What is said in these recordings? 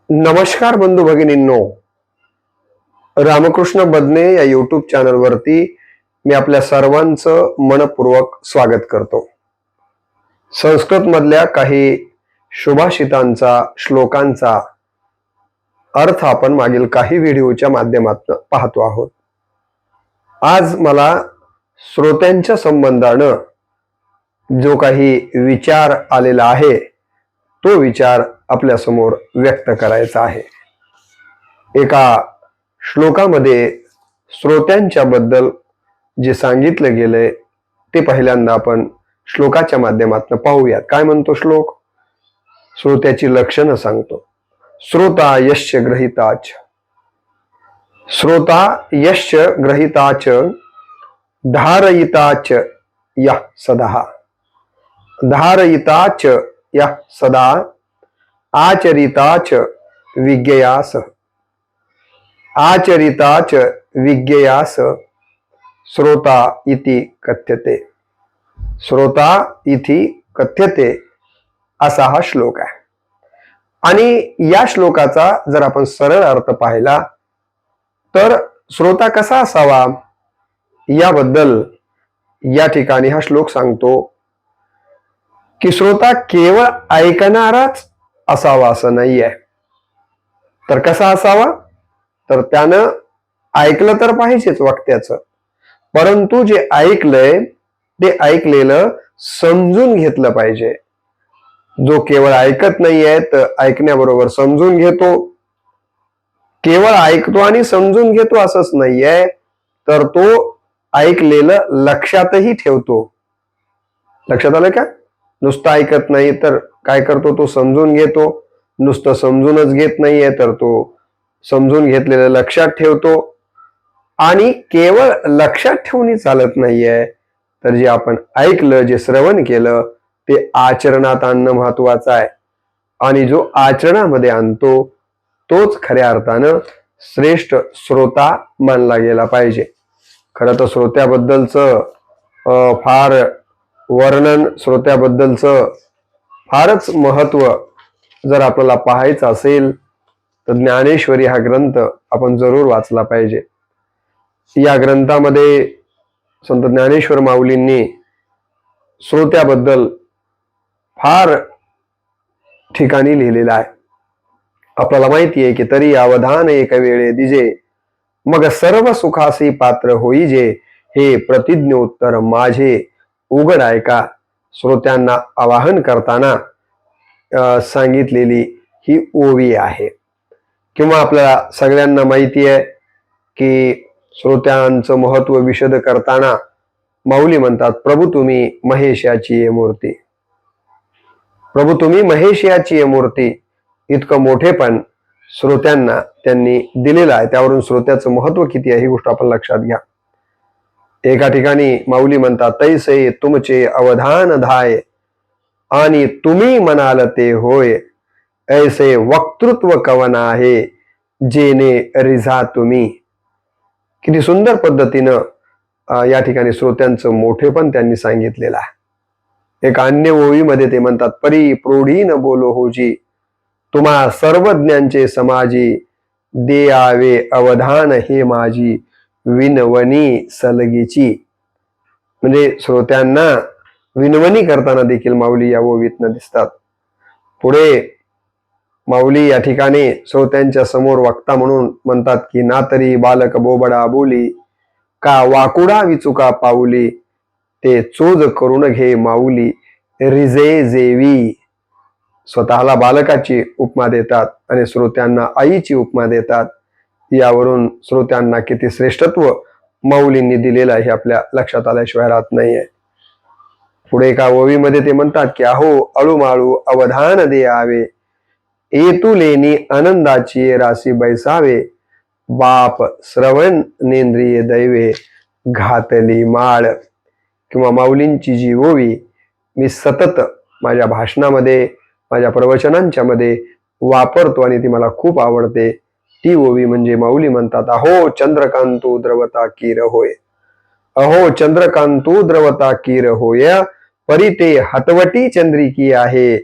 नमस्कार बंधू भगिनींनो, रामकृष्ण बदने या युट्यूब चॅनलवरती मी आपल्या सर्वांचं मनपूर्वक स्वागत करतो. संस्कृत मधल्या काही सुभाषितांचा श्लोकांचा अर्थ आपण मागील काही व्हिडिओच्या माध्यमातून पाहतो आहोत. आज मला श्रोत्यांच्या संबंधानं जो काही विचार आलेला आहे तो विचार आपल्या समोर व्यक्त करायचा आहे. एका श्लोकामध्ये श्रोत्यांच्या बद्दल जे सांगितलं गेलंय ते पहिल्यांदा आपण श्लोकाच्या माध्यमातून पाहूयात. काय म्हणतो श्लोक? श्रोत्याची लक्षणं सांगतो. श्रोता यस्य ग्रहिताच, श्रोता यस्य ग्रहिताच धारयिताच यः सदा, धारयिताच यः सदा आचरिताच विज्ञेयास, आचरिताच विज्ञेयास श्रोता इति कथ्यते. श्रोता इति कथ्यते असा हा श्लोक आहे. आणि या श्लोकाचा जर आपण सरळ अर्थ पाहिला तर श्रोता कसा असावा याबद्दल या ठिकाणी हा श्लोक सांगतो की श्रोता केवळ ऐकणाराच असावा असं नाही आहे. तर कसा असावा? तर त्यानं ऐकलं तर पाहिजेच वक्त्याचं, परंतु जे ऐकलंय ते ऐकलेलं समजून घेतलं पाहिजे. जो केवळ ऐकत नाहीये तर ऐकण्याबरोबर समजून घेतो, केवळ ऐकतो आणि समजून घेतो असंच नाहीये, तर तो ऐकलेलं लक्षातही ठेवतो. लक्षात आलं का? नुसतं ऐकत नाही तर काय करतो? तो समजून घेतो. नुसतं समजूनच घेत नाहीये तर तो समजून घेतलेलं लक्षात ठेवतो. आणि केवळ लक्षात ठेवून चालत नाहीये, तर जे आपण ऐकलं, जे श्रवण केलं ते आचरणात आणणं महत्वाचं आहे. आणि जो आचरणामध्ये आणतो तोच खऱ्या अर्थानं श्रेष्ठ श्रोता मानला गेला पाहिजे. खरं तर श्रोत्याबद्दलचं फार वर्णन, श्रोत्याबद्दलचं फारच महत्व जर आपल्याला पाहायचं असेल तर ज्ञानेश्वरी हा ग्रंथ आपण जरूर वाचला पाहिजे. या ग्रंथामध्ये संत ज्ञानेश्वर माऊलींनी श्रोत्याबद्दल फार ठिकाणी लिहिलेलं आहे. आपल्याला माहिती आहे की तरी अवधान एक वेळे दिजे, मग सर्व सुखासी पात्र होईजे, हे प्रतिज्ञोत्तर माझे उघड ऐका. श्रोत्यांना आवाहन करताना सांगितलेली ही ओवी आहे. किंवा आपल्याला सगळ्यांना माहिती आहे की श्रोत्यांचं महत्व विशद करताना माऊली म्हणतात, प्रभू तुम्ही महेशाची ये मूर्ती, प्रभू तुम्ही महेशाची ये मूर्ती. इतकं मोठेपण श्रोत्यांना त्यांनी दिलेलं आहे. त्यावरून श्रोत्याचं महत्व किती आहे ही गोष्ट आपण लक्षात घ्या. एका ठिकाणी माऊली म्हणतात, तैसे तुमचे अवधान धाय आणि तुम्ही म्हणाल ते होय, ऐसे वक्तृत्व कवन आहे जेने रिझा तुम्ही. किती सुंदर पद्धतीनं या ठिकाणी श्रोत्यांचं मोठेपण त्यांनी सांगितलेलं आहे. एक अन्य ओळीमध्ये ते म्हणतात, परी प्रौढीन बोलो होजी, तुम्हा सर्वज्ञांचे समाजी, देआवे अवधान हे माझी विनवणी सलगीची. म्हणजे श्रोत्यांना विनवणी करताना देखील माऊली या ओवीतनं दिसतात. पुढे माऊली या ठिकाणी श्रोत्यांच्या समोर वक्ता म्हणून म्हणतात की, ना तरी बालक बोबडा बोली, का वाकुडा विचुका पाऊली, ते चोज करून घे माऊली रिजे जेवी. स्वतःला बालकाची उपमा देतात आणि श्रोत्यांना आईची उपमा देतात. यावरून श्रोत्यांना किती श्रेष्ठत्व माऊलींनी दिलेलं आहे आपल्या लक्षात आल्याशिवाय राहत नाहीये. पुढे एका ओवीमध्ये ते म्हणतात की, अहो अळूमाळू अवधान द्यावे, एतुलेनी आनंदाची राशी बैसावे, बाप श्रवण नेंद्रिय दैवे घातली माळ. किंवा माऊलींची जी ओवी मी सतत माझ्या भाषणामध्ये, माझ्या प्रवचनांच्या मध्ये वापरतो आणि ती मला खूप आवडते. ती ओवी म्हणजे माऊली म्हणतात, अहो चंद्रकांतू द्रवता कीर होय, अहो चंद्रकांतू द्रवता कीर होय, परी ते हतवटी चंद्रिकी आहे,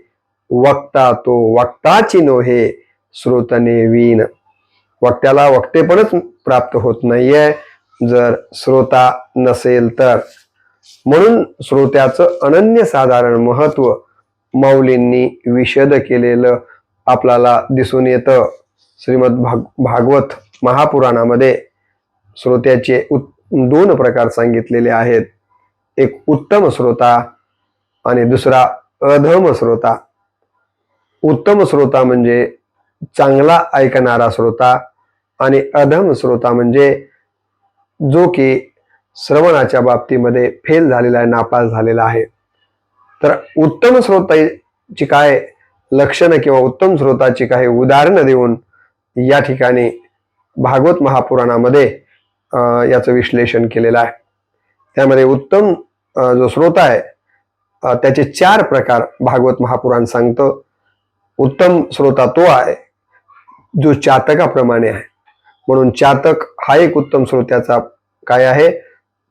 वक्ता तो वक्ताची नोहे, श्रोतने वीन. वक्त्याला वक्तेपणच प्राप्त होत नाहीये जर श्रोता नसेल तर. म्हणून श्रोत्याचं अनन्यसाधारण महत्व माऊलींनी विशद केलेलं आपल्याला दिसून येतं. श्रीमद भागवत महापुराणामध्ये श्रोत्याचे 2 प्रकार सांगितलेले आहेत. एक उत्तम श्रोता आणि दुसरा अधम श्रोता. उत्तम श्रोता म्हणजे चांगला ऐकणारा श्रोता आणि अधम श्रोता म्हणजे जो की श्रवणाच्या बाबतीमध्ये फेल झालेला आहे, नापास झालेला आहे. तर उत्तम श्रोताची काय लक्षणं किंवा उत्तम श्रोताची काही उदाहरणं देऊन या ठिकाणी भागवत महापुराणामध्ये याचं विश्लेषण केलेलं आहे. त्यामध्ये उत्तम जो श्रोता आहे त्याचे 4 प्रकार भागवत महापुराण सांगतं. उत्तम श्रोता तो आहे जो चातकाप्रमाणे आहे. म्हणून चातक हा एक उत्तम श्रोत्याचा काय आहे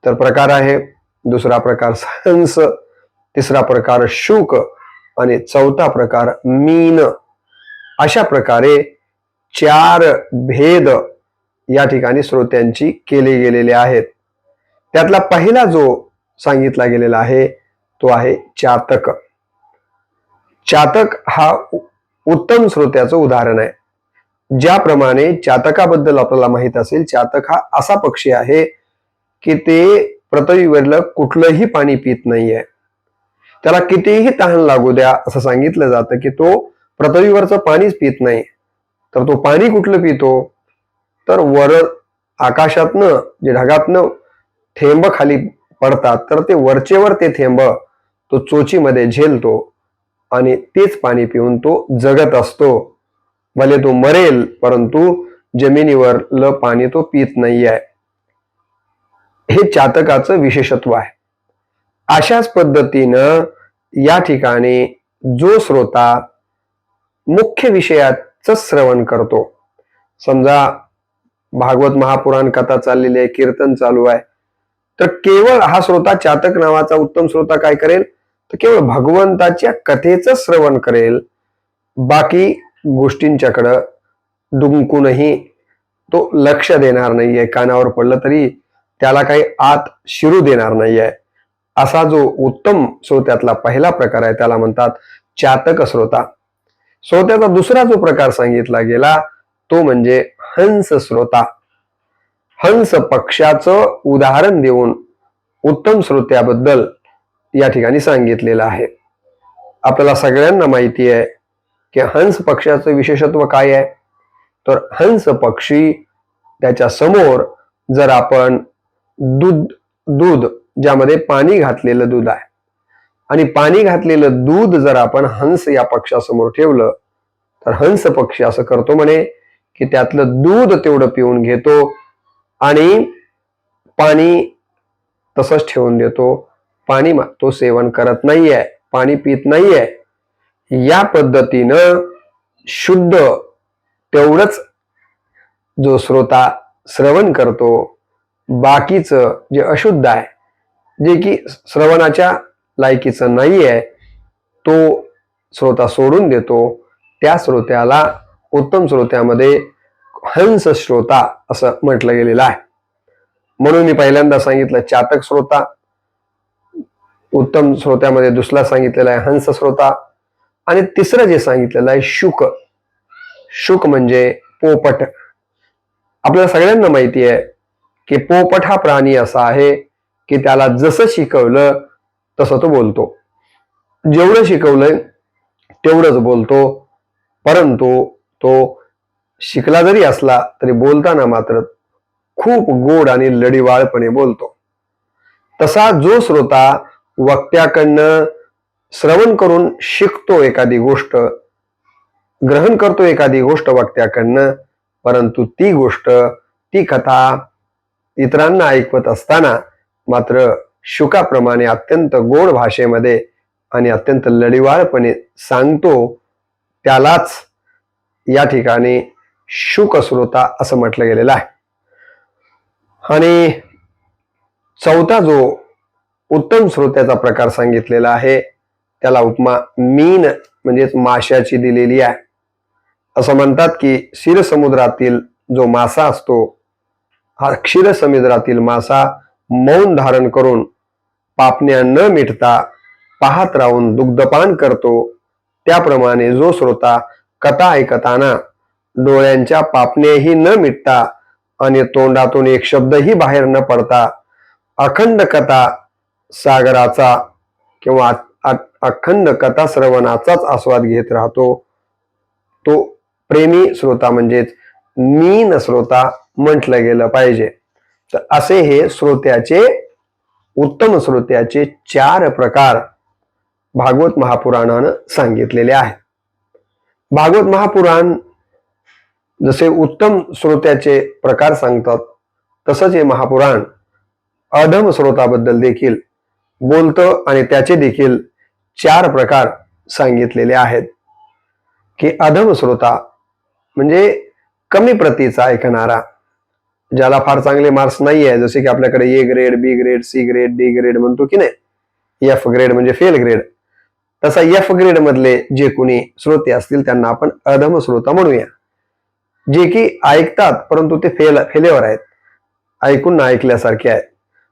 तर प्रकार आहे. दुसरा प्रकार हंस, तिसरा प्रकार शुक आणि चौथा प्रकार मीन. अशा प्रकारे 4 भेद या ठिकाणी श्रोत्यांची केले गेलेले आहेत. त्यातला पहिला जो सांगितला गेलेला आहे तो आहे चातक. चातक हा उत्तम श्रोत्याचं उदाहरण आहे. ज्याप्रमाणे चातकाबद्दल आपल्याला माहित असेल, चातक हा असा पक्षी आहे की ते पृथ्वीवरलं कुठलंही पाणी पित नाहीये. त्याला कितीही तहान लागू द्या असं सांगितलं जातं की तो पृथ्वीवरचं पाणीच पित नाही. तर तो पाणी कुठलं पितो तर वर आकाशातनं जे ढगातनं थेंब खाली पडतात तर ते वरचेवर ते थेंब तो चोचीमध्ये झेलतो आणि तेच पाणी पिऊन तो जगत असतो. भले तो मरेल परंतु जमिनीवरलं पाणी तो पित नाही आहे. हे चातकाचं विशेषत्व आहे. अशाच पद्धतीनं या ठिकाणी जो श्रोता मुख्य विषयाचं श्रवण करतो, समजा भागवत महापुराण कथा चाललेली आहे, कीर्तन चालू आहे, तर केवळ हा श्रोता चातक नावाचा उत्तम श्रोता काय करेल तर केवळ भगवंताच्या कथेचं श्रवण करेल. बाकी गोष्टींच्याकडं डुंकूनही तो लक्ष देणार नाहीये. कानावर पडलं तरी त्याला काही आत शिरू देणार नाहीये. असा जो उत्तम श्रोत्यातला पहिला प्रकार आहे त्याला म्हणतात चातक श्रोता. श्रोत्याचा दुसरा जो प्रकार सांगितला गेला तो म्हणजे हंस श्रोता. हंस पक्षाचं उदाहरण देऊन उत्तम श्रोत्याबद्दल या ठिकाणी सांगितलेलं आहे. आपल्याला सगळ्यांना माहिती आहे की हंस पक्षाचं विशेषत्व काय आहे तर हंस पक्षी त्याच्या समोर जर आपण दूध ज्यामध्ये पाणी घातलेलं दूध आहे आणि पाणी घातलेलं दूध जर आपण हंस या पक्षासमोर ठेवलं तर हंस पक्षी असं करतो म्हणे की त्यातलं दूध तेवढं पिऊन घेतो आणि पाणी तसंच ठेवून देतो. पाणी तो सेवन करत नाहीये, पाणी पित नाहीये. या पद्धतीनं शुद्ध तेवढंच जो श्रोता श्रवण करतो, बाकीचं जे अशुद्ध आहे, जे की श्रवणाच्या लायकीचं नाहीये, तो श्रोता सोडून देतो. त्या श्रोत्याला उत्तम श्रोत्यामध्ये हंस श्रोता असं म्हटलं गेलेलं आहे. म्हणून मी पहिल्यांदा सांगितलं चातक श्रोता. उत्तम श्रोत्यामध्ये दुसरा सांगितलेला आहे हंस श्रोता आणि तिसरं जे सांगितलेलं आहे शुक. शुक म्हणजे पोपट. आपल्याला सगळ्यांना माहिती आहे की पोपट हा प्राणी असा आहे की त्याला जसं शिकवलं तसं तो बोलतो. जेवढं शिकवलंय तेवढंच बोलतो. परंतु तो शिकला जरी असला तरी बोलताना मात्र खूप गोड आणि लढीवाळपणे बोलतो. तसा जो श्रोता वक्त्याकडनं श्रवण करून शिकतो, एखादी गोष्ट ग्रहण करतो, एखादी गोष्ट वक्त्याकडनं, परंतु ती गोष्ट ती कथा इतरांना ऐकवत असताना मात्र शुकाप्रमाणे अत्यंत गोड भाषेमध्ये आणि अत्यंत लढीवाळपणे सांगतो, त्यालाच या ठिकाणी शुक श्रोता असं म्हटलं गेलेलं आहे. आणि चौथा जो उत्तम श्रोत्याचा प्रकार सांगितलेला आहे त्याला उपमा मीन म्हणजेच माशाची दिलेली आहे. असं म्हणतात की क्षीरसमुद्रातील जो मासा असतो, हा क्षीरसमुद्रातील मासा मौन धारण करून पापण्या न मिटता पाहत राहून दुग्धपान करतो, त्याप्रमाणे जो श्रोता कथा ऐकताना डोळ्यांच्या पापण्याही न मिटता आणि तोंडातून एक शब्दही बाहेर न पडता अखंड कथा सागराचा किंवा अखंड कथा श्रवणाचाच आस्वाद घेत राहतो, तो प्रेमी श्रोता म्हणजेच मीन श्रोता म्हटलं गेलं पाहिजे. तर असे हे श्रोत्याचे, उत्तम श्रोत्याचे 4 प्रकार भागवत महापुराणानं सांगितलेले आहेत. भागवत महापुराण जसे उत्तम श्रोत्याचे प्रकार सांगतात, तसंच हे महापुराण अधम श्रोताबद्दल देखील बोलतं आणि त्याचे देखील 4 प्रकार सांगितलेले आहेत. की अधम श्रोता म्हणजे कमी प्रतीचा ऐकणारा, ज्याला फार चांगले मार्क्स नाही आहे, जसे की आपल्याकडे A grade, B grade, C grade, D grade म्हणतो की नाही, एफ ग्रेड म्हणजे फेल ग्रेड, तसा एफ ग्रेड मधले जे कोणी श्रोते असतील त्यांना आपण अधम श्रोता म्हणूया. जे की ऐकतात परंतु ते फेलेवर आहेत, ऐकून ना ऐकल्यासारखे आहेत.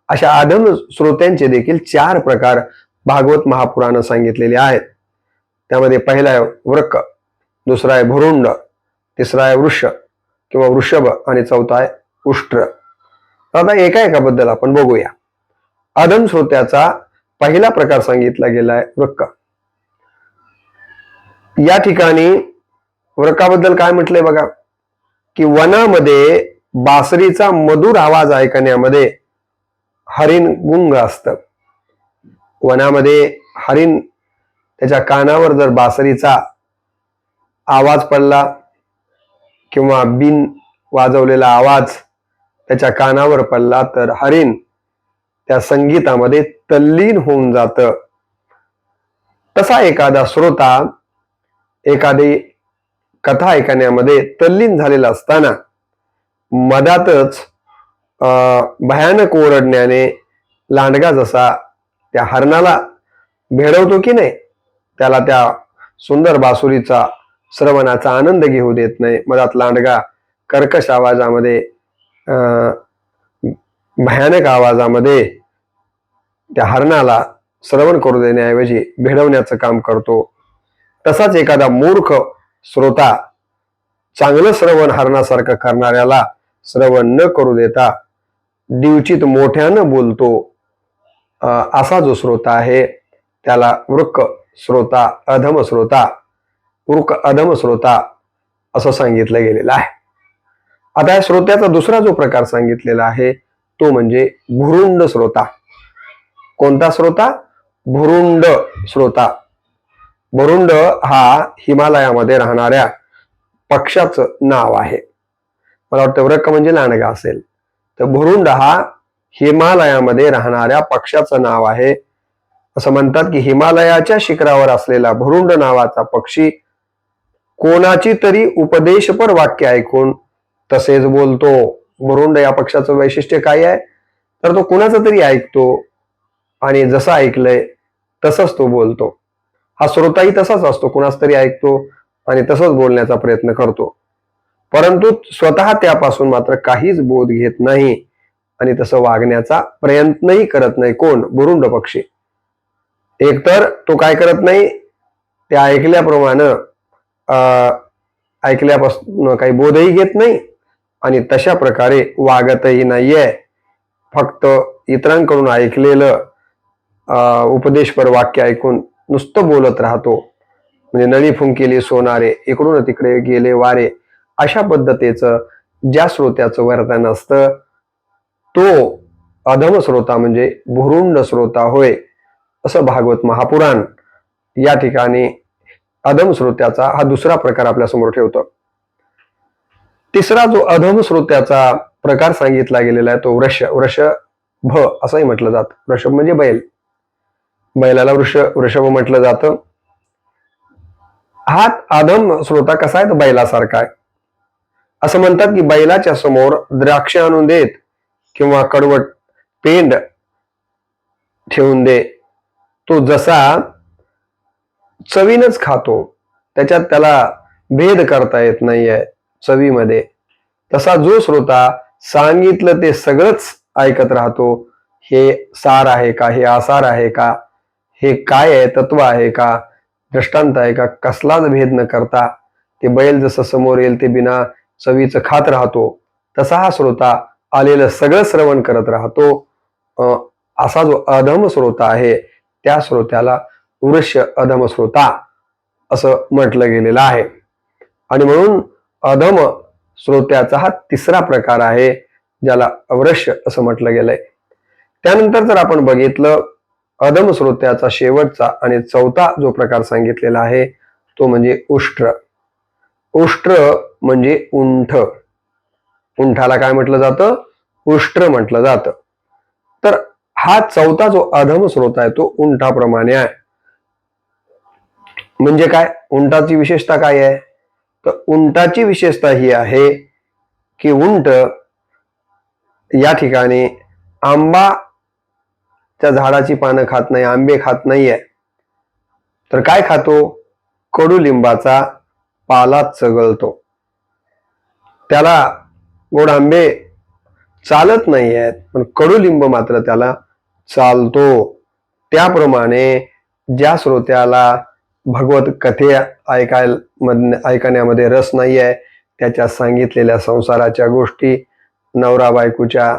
अशा अधम श्रोत्यांचे देखील 4 प्रकार भागवत महापुराण सांगितलेले आहेत. त्यामध्ये पहिला आहे वृक, दुसरा आहे भुरुंड, तिसरा आहे वृष किंवा वृषभ आणि चौथा आहे उष्ट्र. आता एकाबद्दल आपण बघूया. अधम श्रोत्याचा पहिला प्रकार सांगितला गेलाय वृक्क. या ठिकाणी वृक्काबद्दल काय म्हटलंय बघा, की वनामध्ये बासरीचा मधुर आवाज ऐकण्यामध्ये हरिण गुंग असतं. वनामध्ये हरिण त्याच्या कानावर जर बासरीचा आवाज पडला किंवा बिन वाजवलेला आवाज त्याच्या कानावर पडला तर हरिण त्या संगीतामध्ये तल्लीन होऊन जातं. तसा एखादा श्रोता एखादी कथा ऐकण्यामध्ये तल्लीन झालेला असताना मधातच भयानक ओरडण्याने लांडगा जसा त्या हरणाला भेडवतो की नाही, त्याला त्या सुंदर बासुरीचा श्रवणाचा आनंद घेऊ देत नाही, मधात लांडगा कर्कश आवाजामध्ये, भयानक आवाजामध्ये त्या हरणाला श्रवण करू देण्याऐवजी भेडवण्याचं काम करतो. तसाच एखादा मूर्ख श्रोता चांगलं श्रवण हरणासारखं करणाऱ्याला श्रवण न करू देता दिवचित मोठ्यानं बोलतो, असा जो श्रोता आहे त्याला वृक्क श्रोता, अधम श्रोता, वृक्क अधम श्रोता असं सांगितलं गेलेलं आहे. आता या श्रोत्याचा दुसरा जो प्रकार सांगितलेला आहे तो म्हणजे भुरुंड श्रोता. कोणता श्रोता? भुरुंड श्रोता. भुरुंड हा हिमालयामध्ये राहणाऱ्या पक्षाचं नाव आहे. मला वाटतं वृक्क म्हणजे लांडगा असेल, तर भुरुंड हा हिमालयामध्ये राहणाऱ्या पक्षाचं नाव आहे. असं म्हणतात की हिमालयाच्या शिखरावर असलेला भुरुंड नावाचा पक्षी कोणाची तरी उपदेशपर वाक्य ऐकून तसेच बोलतो. भुरुंड या पक्षाचं वैशिष्ट्य काय आहे, तर तो कुणाचं तरी ऐकतो आणि जसं ऐकलंय तसंच तो बोलतो. हा श्रोताही तसाच असतो, कुणाच तरी ऐकतो आणि तसंच बोलण्याचा प्रयत्न करतो, परंतु स्वतः त्यापासून मात्र काहीच बोध घेत नाही आणि तसं वागण्याचा प्रयत्नही करत नाही. कोण? भुरुंड पक्षी. एकतर तो काय करत नाही, ते ऐकल्याप्रमाणे ऐकल्यापासून काही बोधही घेत नाही आणि तशा प्रकारे वागतही नाहीये. फक्त इतरांकडून ऐकलेलं उपदेशपर वाक्य ऐकून नुसतं बोलत राहतो. म्हणजे नळी फुंकिली सोनारे, इकडून तिकडे गेले वारे, अशा पद्धतीचं ज्या श्रोत्याचं वर्तन असतं तो अधम श्रोता म्हणजे भुरुंड श्रोता होय, असं भागवत महापुराण या ठिकाणी अधम श्रोत्याचा हा दुसरा प्रकार आपल्या समोर ठेवतो. तिसरा जो अधम श्रोत्याचा प्रकार सांगितला गेलेला आहे तो वृषभ असंही म्हटलं जातं. वृषभ म्हणजे बैल, बैलाला वृषभ म्हटलं जातं. हा अधम श्रोता कसा आहे, तर बैलासारखा आहे. असं म्हणतात की बैलाच्या समोर द्राक्ष आणून देत किंवा कडवट पेंड ठेवून दे, तो जसा चवीनच खातो, त्याच्यात त्याला भेद करता येत नाहीये चवीमध्ये, तसा जो श्रोता सांगितलं ते सगळंच ऐकत राहतो, हे सार आहे का, हे आसार आहे का, हे काय आहे, तत्व आहे का, दृष्टांत आहे का, कसलाच भेद न करता ते बैल जसं समोर येईल ते बिना चवीचं खात राहतो, तसा हा श्रोता आलेलं सगळं श्रवण करत राहतो. असा जो अधम श्रोता आहे त्या श्रोत्याला वृष्य अधम श्रोता असं म्हटलं गेलेलं आहे. आणि म्हणून अधम श्रोत्याचा हा तिसरा प्रकार आहे, ज्याला अवृष्य असं म्हटलं गेलंय. त्यानंतर जर आपण बघितलं, अधम श्रोत्याचा शेवटचा आणि चौथा जो प्रकार सांगितलेला आहे तो म्हणजे उष्ट्र. उष्ट्र म्हणजे उंठ. उंठाला काय म्हटलं जातं? उष्ट्र म्हटलं जातं. तर हा चौथा जो अधम श्रोत आहे तो उंठाप्रमाणे आहे. म्हणजे काय? उंटाची विशेषता काय आहे? तर उंटाची विशेषता ही आहे की उंट या ठिकाणी आंबाच्या झाडाची पानं खात नाही, आंबे खात नाहीये, तर काय खातो? कडुलिंबाचा पाला चगळतो. त्याला गोड आंबे चालत नाही आहेत, पण कडुलिंब मात्र त्याला चालतो. त्याप्रमाणे ज्या श्रोत्याला भगवत कथे ऐकण्यामध्ये रस नाही आहे, त्याच्या सांगितलेल्या संसाराच्या गोष्टी, नवरा बायकोच्या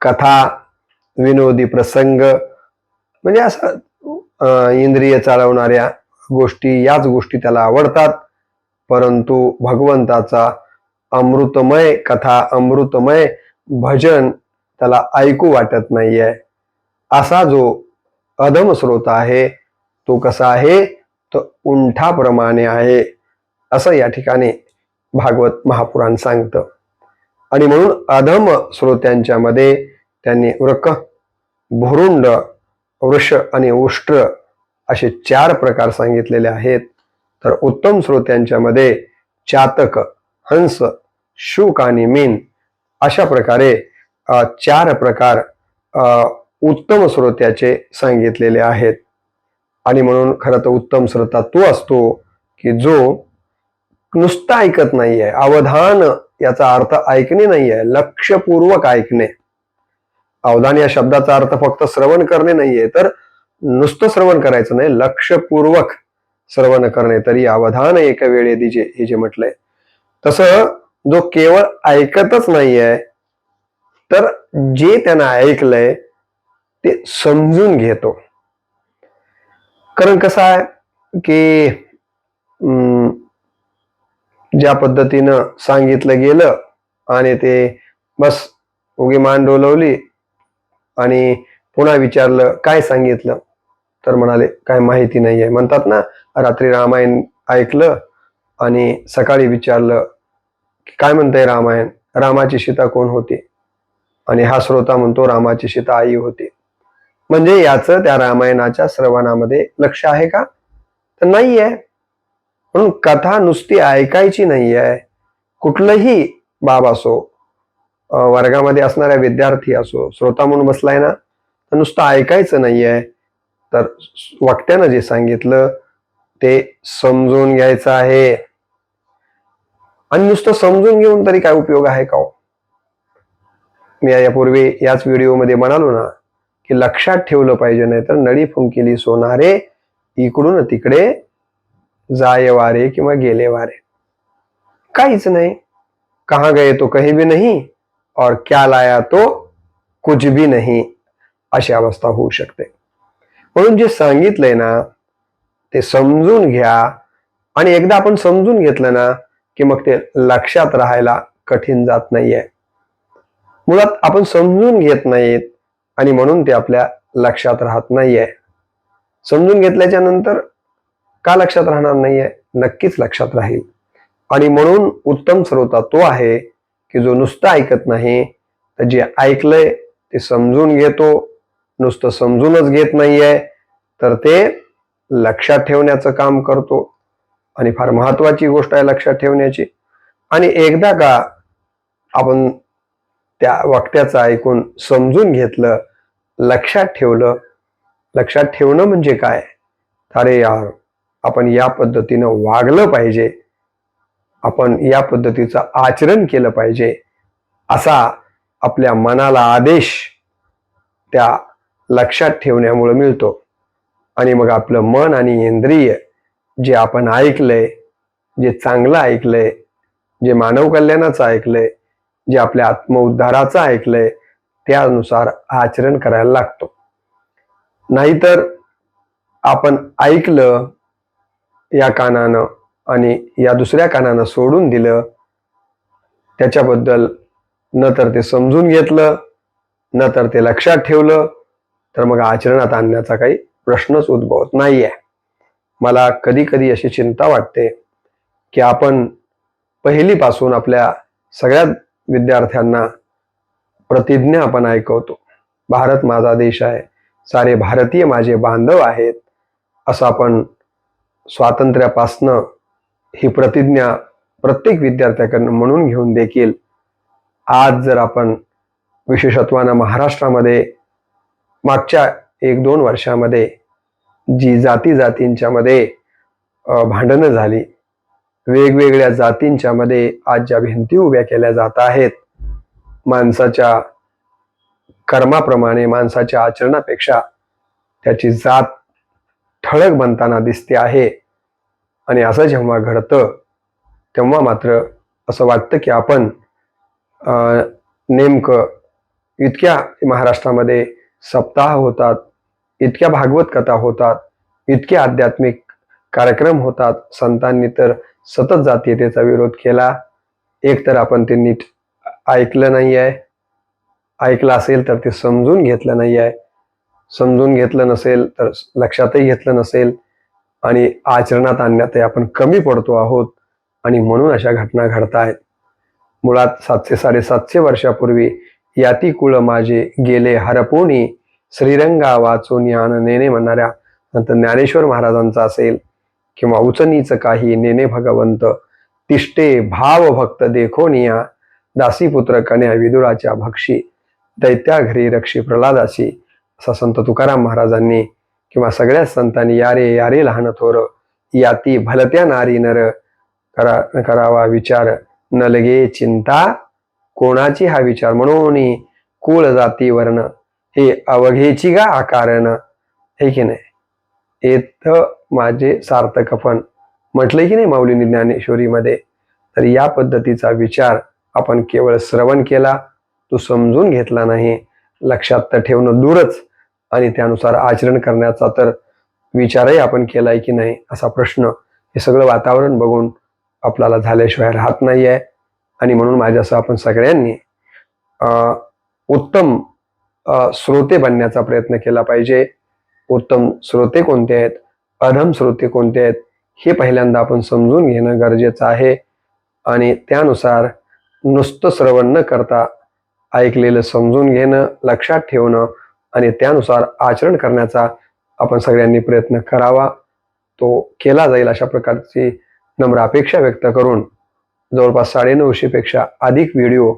कथा, विनोदी प्रसंग, म्हणजे असं इंद्रिय चालवणाऱ्या गोष्टी, याच गोष्टी त्याला आवडतात. परंतु भगवंताचा अमृतमय कथा, अमृतमय भजन त्याला ऐकू वाटत नाहीये. असा जो अधम श्रोता आहे तो कसा आहे? तो उंठाप्रमाणे आहे, असं या ठिकाणी भागवत महापुराण सांगतं. आणि म्हणून अधम श्रोत्यांच्या मध्ये त्यांनी वृक, भुरुंड, वृष आणि उष्ट्र असे 4 प्रकार सांगितलेले आहेत. तर उत्तम श्रोत्यांच्या मध्ये चातक, हंस, शुक आणि मीन अशा प्रकारे 4 प्रकार उत्तम श्रोत्याचे सांगितलेले आहेत. आणि म्हणून खरं तर उत्तम श्रोता तो असतो की जो नुसतं ऐकत नाहीये, अवधान याचा अर्थ ऐकणे नाहीये, लक्षपूर्वक ऐकणे. अवधान या शब्दाचा अर्थ फक्त श्रवण करणे नाहीये, तर नुसतं श्रवण करायचं नाही, लक्षपूर्वक श्रवण करणे, तरी अवधान एक वेळे दिजे, हे जे म्हटलंय. तसं जो केवळ ऐकतच नाहीये, तर जे त्यानं ऐकलंय ते समजून घेतो. कारण कसं आहे की ज्या पद्धतीनं सांगितलं गेलं आणि ते बस उगी मान डोलवली आणि पुन्हा विचारलं काय सांगितलं, तर म्हणाले काय माहिती नाहीये. म्हणतात ना, रात्री रामायण ऐकलं आणि सकाळी विचारलं काय म्हणतंय रामायण, रामाची सीता कोण होती, आणि हा श्रोता म्हणतो रामाची सीता आई होती. म्हणजे याचं त्या रामायणाच्या श्रवणामध्ये लक्ष आहे का? तर नाहीये. म्हणून कथा नुसती ऐकायची नाहीये. कुठलंही बाब असो, वर्गामध्ये असणारा विद्यार्थी असो, श्रोता म्हणून बसलाय ना, तर नुसतं ऐकायचं नाहीये, तर वक्त्यानं जे सांगितलं ते समजून घ्यायचं आहे. आणि नुसतं समजून घेऊन तरी काय उपयोग आहे का? मी यापूर्वी याच व्हिडिओमध्ये म्हणालो ना की लक्षात ठेवलं पाहिजे, नाही तर नळी फुंकिली सोनारे, इकडून तिकडे जाए वारे किंवा गेले वारे, काहीच नाही. कहाँ गए तो कहीं भी नहीं, और क्या लाया तो कुछ भी नहीं, अशी अवस्था होऊ शकते. म्हणून जे सांगितलंय ना ते समजून घ्या. आणि एकदा आपण समजून घेतलं ना की मग ते लक्षात राहायला कठीण जात नाहीये. मुळात आपण समजून घेत नाहीत आणि म्हणून ते आपल्या लक्षात राहत नाहीये. समजून घेतल्याच्या नंतर का लक्षात राहणार नाहीये? नक्कीच लक्षात राहील. आणि म्हणून उत्तम श्रोता तो आहे की जो नुसतं ऐकत नाही, तर जे ऐकलंय ते समजून घेतो. नुसतं समजूनच घेत नाहीये, तर ते लक्षात ठेवण्याचं काम करतो. आणि फार महत्वाची गोष्ट आहे लक्षात ठेवण्याची. आणि एकदा का आपण त्या वक्त्याचं ऐकून समजून घेतलं, लक्षात ठेवलं, लक्षात ठेवणं म्हणजे काय? अरे यार, आपण या पद्धतीनं वागलं पाहिजे, आपण या पद्धतीचं आचरण केलं पाहिजे असा आपल्या मनाला आदेश त्या लक्षात ठेवण्यामुळे मिळतो. आणि मग आपलं मन आणि इंद्रिय जे आपण ऐकलंय, जे चांगलं ऐकलंय, जे मानव कल्याणाचं ऐकलंय, जे आपल्या आत्मउद्धाराचं ऐकलंय, त्यानुसार आचरण करायला लागतो. नाहीतर आपण ऐकलं या कानानं आणि या दुसऱ्या कानानं सोडून दिलं, त्याच्याबद्दल न तर ते समजून घेतलं, न तर ते लक्षात ठेवलं, तर मग आचरणात आणण्याचा काही प्रश्नच उद्भवत नाहीये. मला कधी कधी अशी चिंता वाटते की आपण पहिलीपासून आपल्या सगळ्या विद्यार्थ्यांना प्रतिज्ञा आपण ऐकवतो, भारत माझा देश आहे, सारे भारतीय माझे बांधव आहेत, असं आपण स्वातंत्र्यापासनं ही प्रतिज्ञा प्रत्येक विद्यार्थ्याकडनं म्हणून घेऊन देखील आज जर आपण विशेषत्वानं महाराष्ट्रामध्ये मागच्या 1-2 वर्षामध्ये जी जातींच्या मध्ये भांडणं झाली, वेगवेगळ्या जातींच्या मध्ये आज ज्या भिंती उभ्या केल्या जात आहेत, माणसाच्या कर्माप्रमाणे, माणसाच्या आचरणापेक्षा त्याची जात ठळक बनताना दिसते आहे. आणि असं जेव्हा घडतं तेव्हा मात्र असं वाटतं की आपण नेमकं इतक्या महाराष्ट्रामध्ये सप्ताह होतात, इतक्या भागवत कथा होतात, इतके आध्यात्मिक कार्यक्रम होतात, संतांनी तर सतत जातीयतेचा विरोध केला. एक तर आपण ते नीट ऐकलं नाही आहे, ऐकलं असेल तर ते समजून घेतलं नाही आहे, समजून घेतलं नसेल तर लक्षातही घेतलं नसेल, आणि आचरणात आणण्यातही आपण कमी पडतो आहोत. आणि म्हणून अशा घटना घडतायत. मुळात 700-750 वर्षापूर्वी याती कुळ माझे गेले हरपोनी, श्रीरंगा वाचून यान नेने म्हणणाऱ्या संत ज्ञानेश्वर महाराजांचा असेल, किंवा उचनीच काही नेने भगवंत, तिष्ठे भाव भक्त देखोनिया, दासीपुत्र कन्या विदुराच्या भक्षी, दैत्या घरी रक्षी प्रल्हादासी, असा संत तुकाराम महाराजांनी किंवा सगळ्याच संतांनी यारे यारे लहान थोर, याती भलत्या नारी नर, करावा विचार, न लगे चिंता कोणाची हा विचार, म्हणून कुळ जाती वर्ण हे अवघेची गा आकारण, हे की नाही, येत माझे सार्थकपण म्हटलंय की नाही माऊलींनी ज्ञानेश्वरीमध्ये. तर या पद्धतीचा विचार आपण केवळ श्रवण केला, तो समजून घेतला नाही, लक्षात तर ठेवणं दूरच आणि त्यानुसार आचरण करण्याचा तर विचारही आपण केलाय की नाही असा प्रश्न हे सगळं वातावरण बघून आपल्याला झाल्याशिवाय राहत नाही आहे. आणि म्हणून माझ्यासह आपण सगळ्यांनी उत्तम श्रोते बनण्याचा प्रयत्न केला पाहिजे. उत्तम श्रोते कोणते आहेत, अधम श्रोते कोणते आहेत, हे पहिल्यांदा आपण समजून घेणं गरजेचं आहे. आणि त्यानुसार नुसतं श्रवण न करता ऐकलेलं समजून घेणं, लक्षात ठेवणं आणि त्यानुसार आचरण करण्याचा आपण सगळ्यांनी प्रयत्न करावा. तो केला जाईल अशा प्रकारची नम्र अपेक्षा व्यक्त करून जवळपास 950 पेक्षा अधिक व्हिडिओ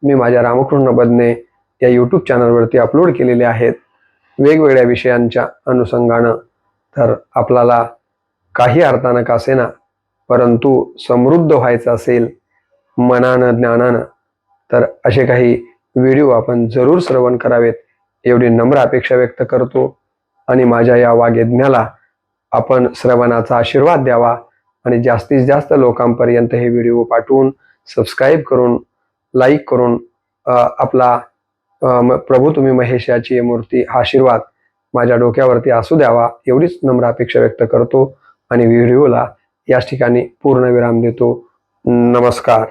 मी माझ्या रामकृष्ण बदने या यूट्यूब चॅनलवरती अपलोड केलेले आहेत, वेगवेगळ्या विषयांच्या अनुषंगानं. तर आपल्याला काही अर्थानं का असेना, परंतु समृद्ध व्हायचं असेल मनानं ज्ञानानं, तर असे काही व्हिडिओ आपण जरूर श्रवण करावेत एवढी नम्र अपेक्षा व्यक्त करतो. आणि माझ्या या वाग्यज्ञाला आपण श्रवणाचा आशीर्वाद द्यावा आणि जास्तीत जास्त लोकांपर्यंत हे व्हिडिओ पाठवून, सबस्क्राईब करून, लाईक करून आपला प्रभू तुम्ही महेश याची मूर्ती हा आशीर्वाद माझ्या डोक्यावरती असू द्यावा एवढीच नम्र अपेक्षा व्यक्त करतो आणि व्हिडिओला याच ठिकाणी पूर्ण विराम देतो. नमस्कार.